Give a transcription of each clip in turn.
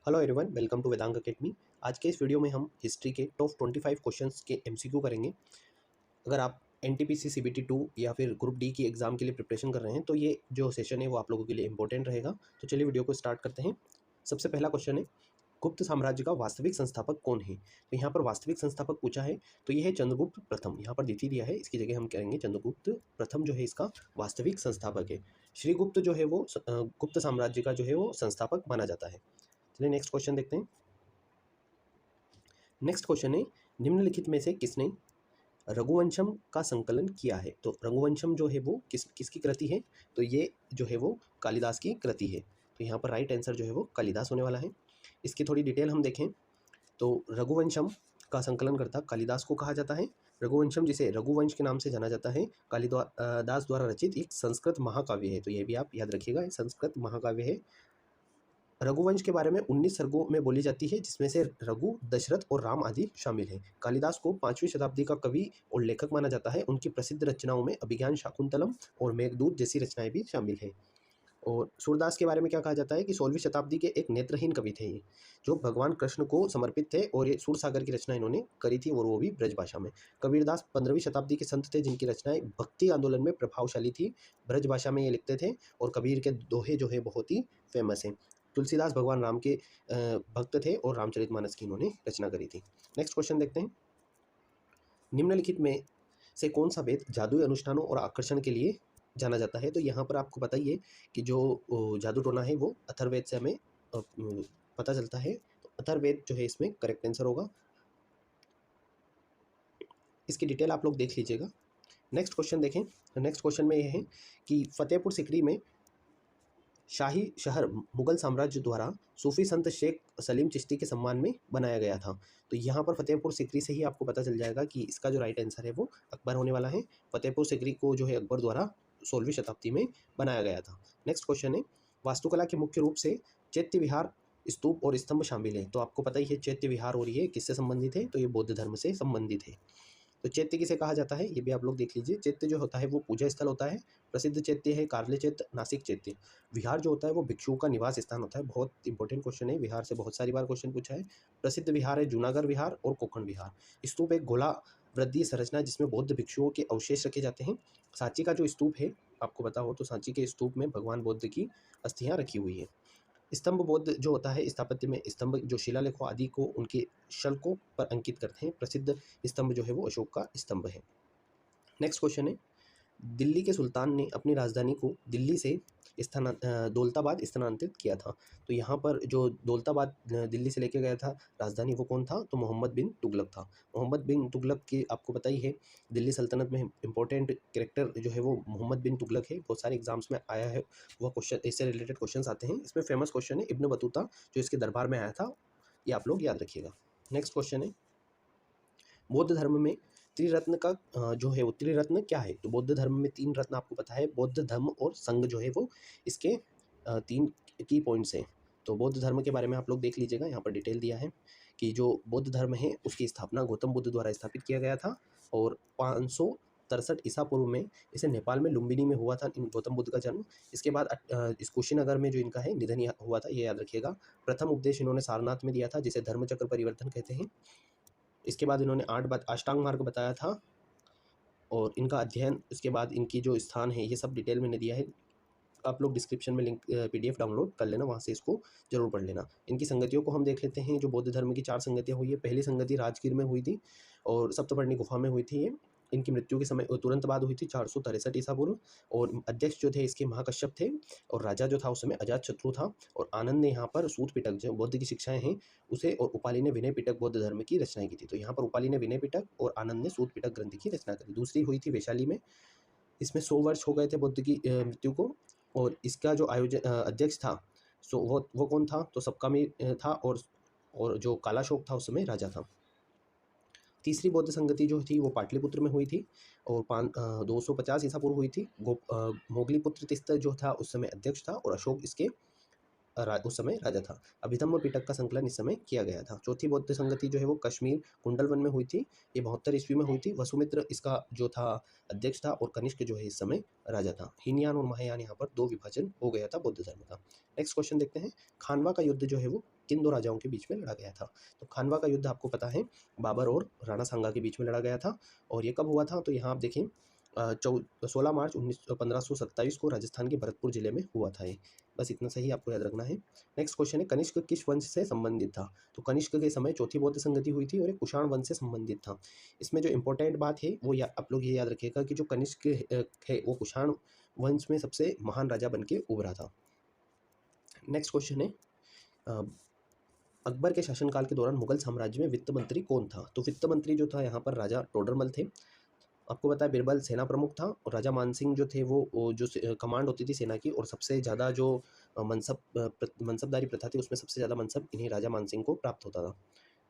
Hello everyone, welcome to Vedang academy. आज के इस वीडियो में हम हिस्ट्री के टॉप 25 क्वेश्चंस के एमसीक्यू करेंगे। अगर आप एनटीपीसी सीबीटी 2 या फिर ग्रुप डी की एग्ज़ाम के लिए प्रिपरेशन कर रहे हैं तो ये जो सेशन है वो आप लोगों के लिए इंपॉर्टेंट रहेगा। तो चलिए वीडियो को स्टार्ट करते हैं। सबसे पहला क्वेश्चन है, गुप्त साम्राज्य का वास्तविक संस्थापक कौन है? तो यहाँ पर वास्तविक संस्थापक पूछा है तो ये है चंद्रगुप्त प्रथम। यहाँ पर द्वितीय दिया है, इसकी जगह हम कहेंगे चंद्रगुप्त प्रथम जो है इसका वास्तविक संस्थापक है। श्रीगुप्त जो है वो गुप्त साम्राज्य का जो है वो संस्थापक माना जाता है। चलिए नेक्स्ट क्वेश्चन देखते हैं। नेक्स्ट क्वेश्चन है, निम्नलिखित में से किसने रघुवंशम का संकलन किया है? तो रघुवंशम जो है वो किसकी कृति है? तो ये जो है वो कालिदास की कृति है। तो यहाँ पर राइट आंसर जो है वो कालिदास होने वाला है। इसकी थोड़ी डिटेल हम देखें तो रघुवंशम का संकलन करता कालिदास को कहा जाता है। रघुवंशम जिसे रघुवंश के नाम से जाना जाता है, कालिदास द्वारा रचित एक संस्कृत महाकाव्य है। तो ये भी आप याद रखिएगा, संस्कृत महाकाव्य है। रघुवंश के बारे में 19 सर्गों में बोली जाती है, जिसमें से रघु, दशरथ और राम आदि शामिल हैं। कालिदास को 5वीं शताब्दी का कवि और लेखक माना जाता है। उनकी प्रसिद्ध रचनाओं में अभिज्ञान शाकुंतलम और मेघदूत जैसी रचनाएं भी शामिल हैं। और सूरदास के बारे में क्या कहा जाता है कि 16वीं शताब्दी के एक नेत्रहीन कवि थे ये, जो भगवान कृष्ण को समर्पित थे और ये सूरसागर की रचना इन्होंने करी थी और वो भी ब्रज भाषा में। कबीरदास 15वीं शताब्दी के संत थे जिनकी रचनाएं भक्ति आंदोलन में प्रभावशाली थी। ब्रज भाषा में ये लिखते थे और कबीर के दोहे जो है बहुत ही फेमस हैं। तुलसीदास भगवान राम के भक्त थे और रामचरितमानस की इन्होंने रचना करी थी। नेक्स्ट क्वेश्चन देखते हैं, निम्नलिखित में से कौन सा वेद जादुई अनुष्ठानों और आकर्षण के लिए जाना जाता है? तो यहाँ पर आपको पता ही है कि जो जादू टोना है वो अथर्ववेद से हमें पता चलता है। तो अथर्ववेद जो है इसमें करेक्ट आंसर होगा। इसकी डिटेल आप लोग देख लीजिएगा। नेक्स्ट क्वेश्चन देखें। नेक्स्ट क्वेश्चन में ये है कि फतेहपुर सिकरी में शाही शहर मुगल साम्राज्य द्वारा सूफी संत शेख सलीम चिश्ती के सम्मान में बनाया गया था। तो यहाँ पर फतेहपुर सिकरी से ही आपको पता चल जाएगा कि इसका जो राइट आंसर है वो अकबर होने वाला है। फतेहपुर सिकरी को जो है अकबर द्वारा 16वीं शताब्दी में बनाया गया था। नेक्स्ट क्वेश्चन है, वास्तुकला के मुख्य रूप से चैत्य विहार, स्तूप और स्तंभ शामिल है। तो आपको पता ही है चैत्य विहार और ये किससे संबंधित है? तो ये बौद्ध धर्म से संबंधित है। तो चैत्य किसे कहा जाता है ये भी आप लोग देख लीजिए। चैत्य जो होता है वो पूजा स्थल होता है। प्रसिद्ध चैत्य है कारले चैत्य, नासिक चैत्य। विहार जो होता है वो भिक्षुओं का निवास स्थान होता है। बहुत इंपॉर्टेंट क्वेश्चन है, विहार से बहुत सारी बार क्वेश्चन पूछा है। प्रसिद्ध विहार है जूनागढ़ विहार और कोकण विहार। स्तूप एक गोला वृद्धि संरचना है जिसमें बौद्ध भिक्षुओं के अवशेष रखे जाते हैं। सांची का जो स्तूप है आपको पता हो तो सांची के स्तूप में भगवान बुद्ध की अस्थियां रखी हुई है। स्तंभ बौद्ध जो होता है स्थापत्य में स्तंभ जो शिलालेखों आदि को उनके शल्कों पर अंकित करते हैं। प्रसिद्ध स्तंभ जो है वो अशोक का स्तंभ है। नेक्स्ट क्वेश्चन है, दिल्ली के सुल्तान ने अपनी राजधानी को दिल्ली से दौलताबाद स्थानांतरित किया था। तो यहाँ पर जो दौलताबाद दिल्ली से लेके गया था राजधानी, वो कौन था? तो मोहम्मद बिन तुगलक था। मोहम्मद बिन तुगलक की आपको पता ही है, दिल्ली सल्तनत में इंपॉर्टेंट कैरेक्टर जो है वो मोहम्मद बिन तुगलक है। बहुत सारे एग्जाम्स में आया है वह क्वेश्चन, इससे रिलेटेड क्वेश्चन आते हैं। इसमें फेमस क्वेश्चन है इब्न बतूता जो इसके दरबार में आया था, ये आप लोग याद रखिएगा। नेक्स्ट क्वेश्चन है, बौद्ध धर्म में त्रिरत्न का जो है वो त्रिरत्न क्या है? तो बौद्ध धर्म में 3 रत्न आपको पता है, बौद्ध धर्म और संघ जो है वो इसके 3 की पॉइंट्स हैं। तो बौद्ध धर्म के बारे में आप लोग देख लीजिएगा, यहाँ पर डिटेल दिया है कि जो बौद्ध धर्म है उसकी स्थापना गौतम बुद्ध द्वारा स्थापित किया गया था और 563 ईसा पूर्व में इसे नेपाल में लुम्बिनी में हुआ था गौतम बुद्ध का जन्म। इसके बाद इस कुशीनगर में जो इनका है निधन हुआ था, ये याद रखिएगा। प्रथम उपदेश इन्होंने सारनाथ में दिया था जिसे धर्मचक्र परिवर्तन कहते हैं। इसके बाद इन्होंने 8 बात अष्टांग मार्ग बताया था और इनका अध्ययन, इसके बाद इनकी जो स्थान है ये सब डिटेल मैंने दिया है। आप लोग डिस्क्रिप्शन में लिंक पीडीएफ डाउनलोड कर लेना, वहाँ से इसको जरूर पढ़ लेना। इनकी संगतियों को हम देख लेते हैं। जो बौद्ध धर्म की 4 संगतियाँ हुई है, पहली संगति राजगीर में हुई थी और सप्तपर्णी गुफा में हुई थी। ये इनकी मृत्यु के समय तुरंत बाद हुई थी 463 ईसा पूर्व। और अध्यक्ष जो थे इसके महाकश्यप थे और राजा जो था उस समय अजातशत्रु था। और आनंद ने यहाँ पर सूत पिटक जो बौद्ध की शिक्षाएं हैं उसे, और उपाली ने विनय पिटक बौद्ध धर्म की रचनाएं की थी। तो यहाँ पर उपाली ने विनय पिटक और आनंद ने सूत पिटक ग्रंथ की रचना करी। दूसरी हुई थी वैशाली में, इसमें 100 वर्ष हो गए थे बुद्ध की मृत्यु को। और इसका जो अध्यक्ष था सो वो कौन था? तो सबकामी था और जो कालाशोक था उस समय राजा था। तीसरी बौद्ध संगति जो थी वो पाटलिपुत्र में हुई थी और 250 ईसा पूर्व हुई थी। मोगलीपुत्र तिस्तर जो था उस समय अध्यक्ष था और अशोक इसके उस समय राजा था। अभिधम्म पिटक का संकलन इस समय किया गया था। चौथी बौद्ध संगति जो है वो कश्मीर कुंडलवन में हुई थी, ये 72 ईस्वी में हुई थी। वसुमित्र इसका जो था अध्यक्ष था और कनिष्क जो है इस समय राजा था। हीनयान और महायान यहाँ पर 2 विभाजन हो गया था बौद्ध धर्म का। नेक्स्ट क्वेश्चन देखते हैं, खानवा का युद्ध जो है वो किन दो राजाओं के बीच में लड़ा गया था? तो खानवा का युद्ध आपको पता है बाबर और राणा सांगा के बीच में लड़ा गया था। और ये कब हुआ था? तो यहाँ आप देखें 16 मार्च 1527 को राजस्थान के भरतपुर जिले में हुआ था ये। बस इतना सही आपको याद रखना है। नेक्स्ट क्वेश्चन है, कनिष्क किस वंश से संबंधित था? तो कनिष्क के समय चौथी बौद्ध संगति हुई थी और ये कुषाण वंश से संबंधित था। इसमें जो इंपॉर्टेंट बात है वो आप लोग ये याद रखिएगा कि जो कनिष्क है वो कुषाण वंश में सबसे महान राजा बन के उभरा था। नेक्स्ट क्वेश्चन है, अकबर के शासनकाल के दौरान मुगल साम्राज्य में वित्त मंत्री कौन था? तो वित्त मंत्री जो था यहाँ पर राजा टोडरमल थे। आपको पता है बिरबल सेना प्रमुख था और राजा मानसिंह जो थे वो जो कमांड होती थी सेना की, और सबसे ज़्यादा जो मनसबदारी प्रथा थी उसमें सबसे ज़्यादा मनसब इन्हीं राजा मानसिंह को प्राप्त होता था।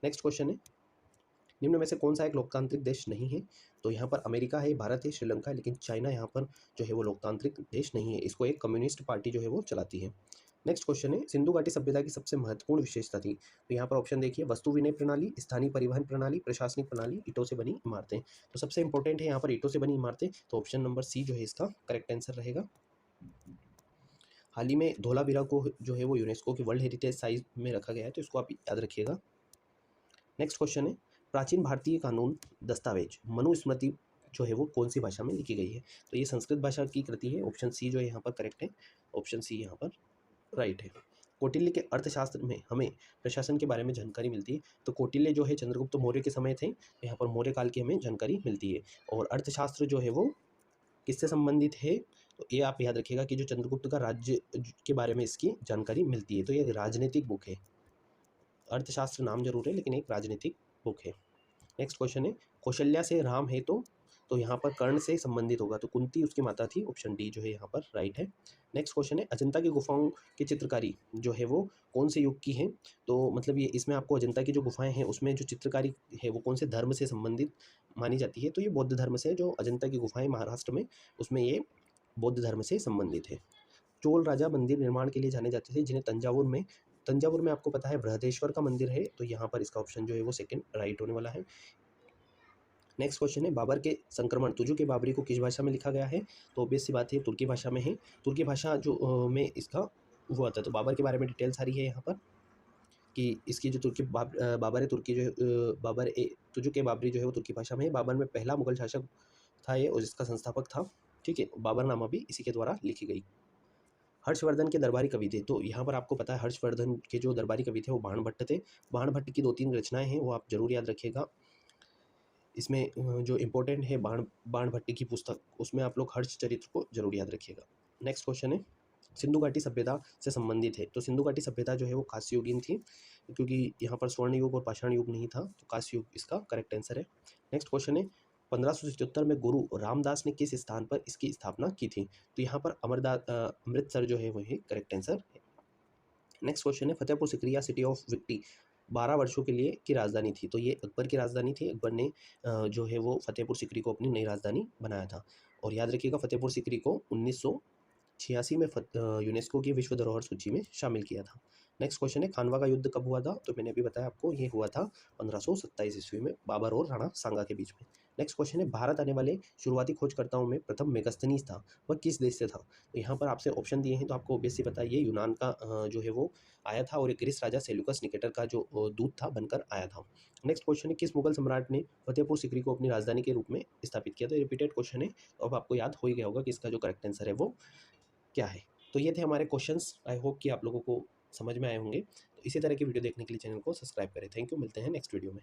नेक्स्ट क्वेश्चन है, निम्न में से कौन सा एक लोकतांत्रिक देश नहीं है? तो यहाँ पर अमेरिका है, भारत है, श्रीलंका है, लेकिन चाइना यहाँ पर जो है वो लोकतांत्रिक देश नहीं है। इसको एक कम्युनिस्ट पार्टी जो है वो चलाती है। नेक्स्ट क्वेश्चन है, सिंधु घाटी सभ्यता की सबसे महत्वपूर्ण विशेषता थी? तो यहाँ पर ऑप्शन देखिए, वस्तु विनय प्रणाली, स्थानीय परिवहन प्रणाली, प्रशासनिक प्रणाली, ईंटों से बनी इमारतें। तो सबसे इंपॉर्टेंट है यहाँ पर ईंटों से बनी इमारतें, तो ऑप्शन नंबर सी जो है इसका करेक्ट आंसर रहेगा। हाल ही में धौलावीरा को जो है वो यूनेस्को की वर्ल्ड हेरिटेज साइट में रखा गया है, तो इसको आप याद रखिएगा। नेक्स्ट क्वेश्चन है, प्राचीन भारतीय कानून दस्तावेज मनुस्मृति जो है वो कौन सी भाषा में लिखी गई है? तो ये संस्कृत भाषा की कृति है। ऑप्शन सी जो है यहाँ पर करेक्ट है, ऑप्शन सी यहाँ पर राइट है। कौटिल्य के अर्थशास्त्र में हमें प्रशासन के बारे में जानकारी मिलती है। तो कौटिल्य जो है चंद्रगुप्त मौर्य के समय थे, यहाँ पर मौर्य काल की हमें जानकारी मिलती है। और अर्थशास्त्र जो है वो किससे संबंधित है? तो ये आप याद रखिएगा कि जो चंद्रगुप्त का राज्य के बारे में इसकी जानकारी मिलती है। तो ये राजनीतिक बुक है, अर्थशास्त्र नाम जरूर है लेकिन एक राजनीतिक बुक है। नेक्स्ट क्वेश्चन है, कौशल्या से राम है तो यहाँ पर कर्ण से संबंधित होगा, तो कुंती उसकी माता थी। ऑप्शन डी जो है यहाँ पर राइट है। नेक्स्ट क्वेश्चन है, अजंता की गुफाओं की चित्रकारी जो है वो कौन से युग की है? तो मतलब ये इसमें आपको अजंता की जो गुफाएं हैं उसमें जो चित्रकारी है वो कौन से धर्म से संबंधित मानी जाती है? तो ये बौद्ध धर्म से, जो अजंता की गुफाएं महाराष्ट्र में उसमें ये बौद्ध धर्म से संबंधित है। चोल राजा मंदिर निर्माण के लिए जाने जाते थे, जिन्हें तंजावुर में आपको पता है बृहदेश्वर का मंदिर है, तो यहाँ पर इसका ऑप्शन जो है वो सेकंड राइट होने वाला है। नेक्स्ट क्वेश्चन है, बाबर के संक्रमण तुजु के बाबरी को किस भाषा में लिखा गया है? तो ऑब्वियस सी बात है तुर्की भाषा में है। तुर्की भाषा जो में इसका हुआ था। तो बाबर के बारे में डिटेल सारी है यहाँ पर कि इसकी जो बाबर है तुर्की जो तुजु के बाबरी जो है वो तुर्की भाषा में है। बाबर में पहला मुगल शासक था ये और इसका संस्थापक था। ठीक है, बाबरनामा भी इसी के द्वारा लिखी गई। हर्षवर्धन के दरबारी कवि थे, तो यहाँ पर आपको पता है हर्षवर्धन के जो दरबारी कवि थे वो बाणभट्ट थे। बाणभट्ट की 2-3 रचनाएं हैं वो आप जरूर याद रखिएगा। इसमें जो इम्पोर्टेंट है बाणभट्ट की पुस्तक, उसमें आप लोग हर्ष चरित्र को जरूर याद रखिएगा। नेक्स्ट क्वेश्चन है, सिंधु घाटी सभ्यता से संबंधित है। तो सिंधु घाटी सभ्यता जो है वो कांस्य युगीन थी, क्योंकि यहाँ पर स्वर्ण युग और पाषाण युग नहीं था, तो कांस्य युग इसका करेक्ट आंसर है। नेक्स्ट क्वेश्चन है, 1577 में गुरु रामदास ने किस स्थान पर इसकी स्थापना की थी? तो यहाँ पर अमृतसर जो है वही करेक्ट आंसर है। नेक्स्ट क्वेश्चन है, फतेहपुर सिकरी या सिटी ऑफ विक्ट्री 12 वर्षों के लिए की राजधानी थी। तो ये अकबर की राजधानी थी। अकबर ने जो है वो फतेहपुर सिकरी को अपनी नई राजधानी बनाया था। और याद रखिएगा फतेहपुर सिकरी को 1986 में यूनेस्को की विश्व धरोहर सूची में शामिल किया था। नेक्स्ट क्वेश्चन है, खानवा का युद्ध कब हुआ था? तो मैंने अभी बताया आपको, ये हुआ था 1527 ईस्वी में बाबर और राणा सांगा के बीच में। नेक्स्ट क्वेश्चन है, भारत आने वाले शुरुआती खोजकर्ताओं में प्रथम मेगास्थनीज था, वह किस देश से था? तो यहाँ पर आपसे ऑप्शन दिए हैं, तो आपको ऑब्वियसली पता है ये यूनान का जो है वो आया था, और एक ग्रीस राजा सेल्यूकस निकेटर का जो दूत था बनकर आया था। नेक्स्ट क्वेश्चन है, किस मुगल सम्राट ने फतेहपुर सिकरी को अपनी राजधानी के रूप में स्थापित किया? तो रिपीटेड क्वेश्चन है, तो अब आपको याद हो ही गया होगा कि इसका जो करेक्ट आंसर है वो क्या है। तो ये थे हमारे क्वेश्चंस। आई होप कि आप लोगों को समझ में आए होंगे। तो इसी तरह की वीडियो देखने के लिए चैनल को सब्सक्राइब करें। थैंक यू, मिलते हैं नेक्स्ट वीडियो में।